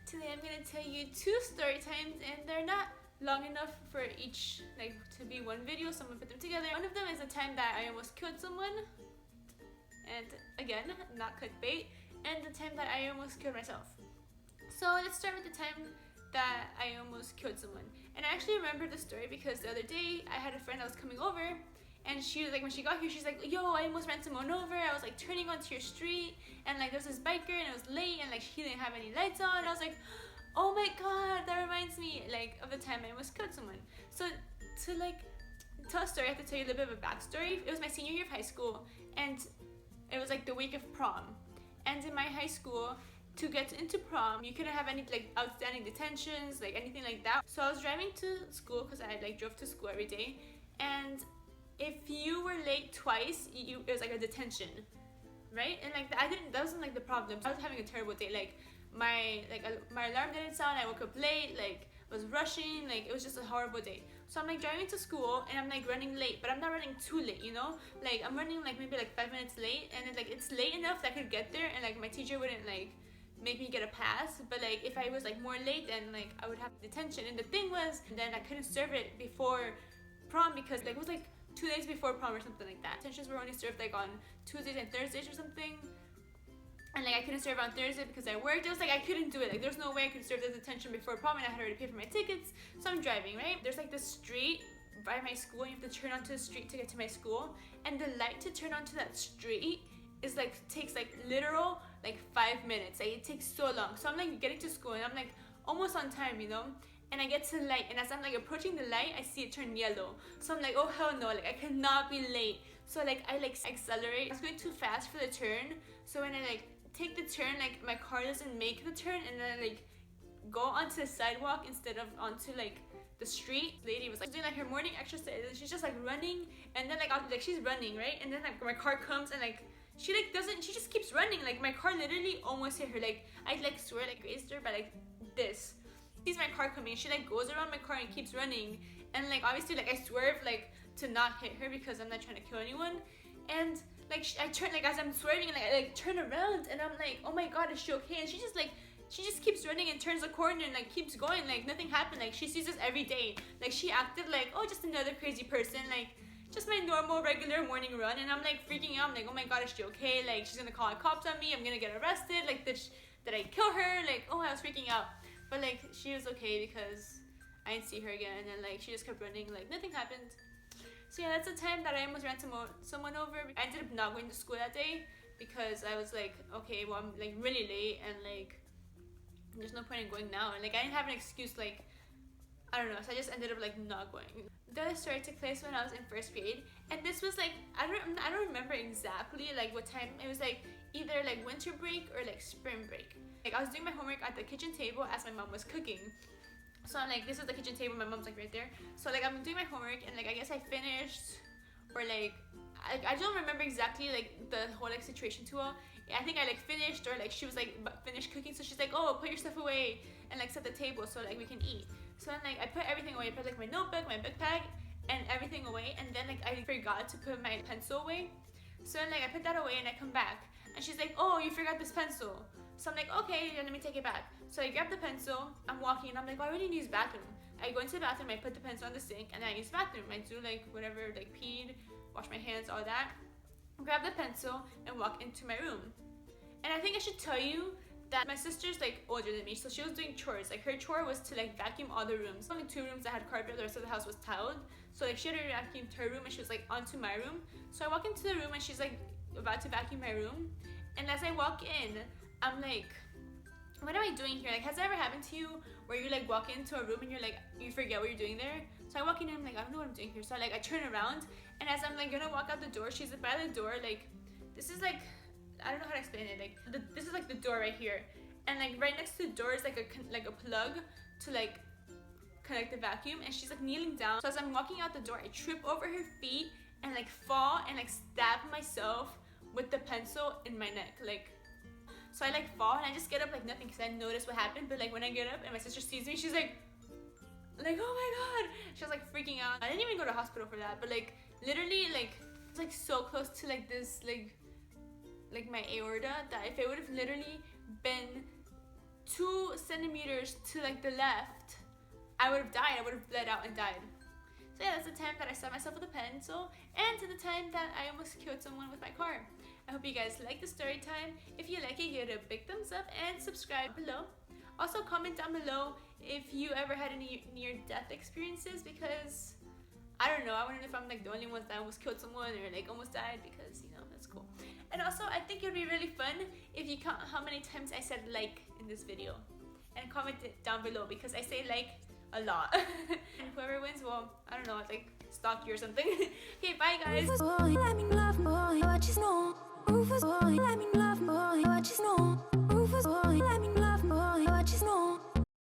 Today I'm gonna tell you 2 story times, and they're not long enough for each to be one video, so I'm gonna put them together. One of them is the time that I almost killed someone, and again, not clickbait, and the time that I almost killed myself. So let's start with the time that I almost killed someone. And I actually remember the story because the other day I had a friend that was coming over, and she was like, when she got here, she's like, yo, I almost ran someone over. I was like turning onto your street, and like there was this biker, and it was late, and like he didn't have any lights on. And I was like, oh my god, that reminds me like of the time I almost killed someone. So to like tell a story, I have to tell you a little bit of a backstory. It was my senior year of high school, and it was like the week of prom. And in my high school, to get into prom, you couldn't have any like outstanding detentions, like anything like that. So I was driving to school because I like drove to school every day, and if you were late twice, it was like a detention, right? And like that wasn't like the problem. I was having a terrible day. Like my alarm didn't sound. I woke up late. Like was rushing. Like it was just a horrible day. So I'm like driving to school, and I'm like running late, but I'm not running too late, you know? Like I'm running like maybe like 5 minutes late, and it's late enough that I could get there, and like my teacher wouldn't like make me get a pass. But like if I was like more late, then like I would have detention. And the thing was, then I couldn't serve it before prom because like it was like 2 days before prom or something like that. Detentions were only served like on Tuesdays and Thursdays or something, and like I couldn't serve on Thursday because I worked. It was like I couldn't do it. Like there's no way I could serve the detention before prom, and I had already paid for my tickets. So I'm driving, right? There's like this street by my school, and you have to turn onto the street to get to my school, and the light to turn onto that street is like takes like literal like 5 minutes. Like it takes so long. So I'm like getting to school, and I'm like almost on time, you know? And I get to the light, and as I'm like approaching the light, I see it turn yellow. So I'm like, oh hell no, like I cannot be late. So like I like accelerate. I was going too fast for the turn, so when I like take the turn, like my car doesn't make the turn, and then I like go onto the sidewalk instead of onto like the street. The lady was like doing like her morning exercise, and she's just like running, and then like she's running, right? And then like my car comes, and like she just keeps running. Like my car literally almost hit her. Like I like swear like grazed her by like this. Sees my car coming, she like goes around my car and keeps running, and like obviously like I swerve like to not hit her because I'm not trying to kill anyone. And like I turn, like as I'm swerving, like I like turn around, and I'm like, oh my god, is she okay? And she just keeps running and turns the corner and like keeps going like nothing happened. Like she sees this every day. Like she acted like, oh, just another crazy person, like just my normal regular morning run. And I'm like freaking out. I'm like, oh my god, is she okay? Like she's gonna call the cops on me, I'm gonna get arrested. Like did I kill her? Like, oh, I was freaking out. But like she was okay because I didn't see her again, and then like she just kept running, like nothing happened. So yeah, that's the time that I almost ran someone over. I ended up not going to school that day because I was like, okay, well I'm like really late, and like there's no point in going now, and like I didn't have an excuse, like I don't know. So I just ended up like not going. The other story took place when I was in 1st grade, and this was like I don't remember exactly like what time. It was like either like winter break or like spring break. Like I was doing my homework at the kitchen table as my mom was cooking. So I'm like, this is the kitchen table, my mom's like right there. So like I'm doing my homework, and like I guess I finished, or like I don't remember exactly like the whole like situation too well. I think I like finished, or like she was like finished cooking, so she's like, oh, put your stuff away and like set the table so like we can eat. So then like I put everything away. I put like my notebook, my backpack, and everything away, and then like I forgot to put my pencil away. So then like I put that away, and I come back, and she's like, oh, you forgot this pencil. So I'm like, okay, then let me take it back. So I grab the pencil, I'm walking, and I'm like, oh, I really need to use the bathroom. I go into the bathroom, I put the pencil on the sink, and then I use the bathroom. I do like whatever, like peed, wash my hands, all that. Grab the pencil and walk into my room. And I think I should tell you that my sister's like older than me, so she was doing chores. Like her chore was to like vacuum all the rooms. Only 2 rooms that had carpet, the rest of the house was tiled. So like she had already vacuumed her room, and she was like onto my room. So I walk into the room, and she's like about to vacuum my room. And as I walk in, I'm like, what am I doing here? Like, has that ever happened to you where you like walk into a room and you're like, you forget what you're doing there? So I walk in, and I'm like, I don't know what I'm doing here. So I turn around, and as I'm like gonna walk out the door, she's by the door. Like this is like, I don't know how to explain it. Like this is like the door right here, and like right next to the door is like a plug to like connect the vacuum, and she's like kneeling down. So as I'm walking out the door, I trip over her feet and like fall and like stab myself with the pencil in my neck. Like, so I like fall, and I just get up like nothing because I didn't notice what happened. But like when I get up and my sister sees me, she's like oh my god, she was like freaking out. I didn't even go to hospital for that, but like literally like it's like so close to like this like my aorta that if it would have literally been 2 centimeters to like the left, I would have died. I would have bled out and died. So yeah, that's the time that I stabbed myself with a pencil, and to the time that I almost killed someone with my car. I hope you guys like the story time. If you like it, give it a big thumbs up and subscribe below. Also comment down below if you ever had any near-death experiences, because I don't know, I wonder if I'm like the only one that almost killed someone or like almost died, because you know, that's cool. And also I think it would be really fun if you count how many times I said like in this video, and comment it down below, because I say like a lot. And whoever wins, well, I don't know, like stalk you or something. Okay, bye guys. Let me love, boy, what you know. Let me love.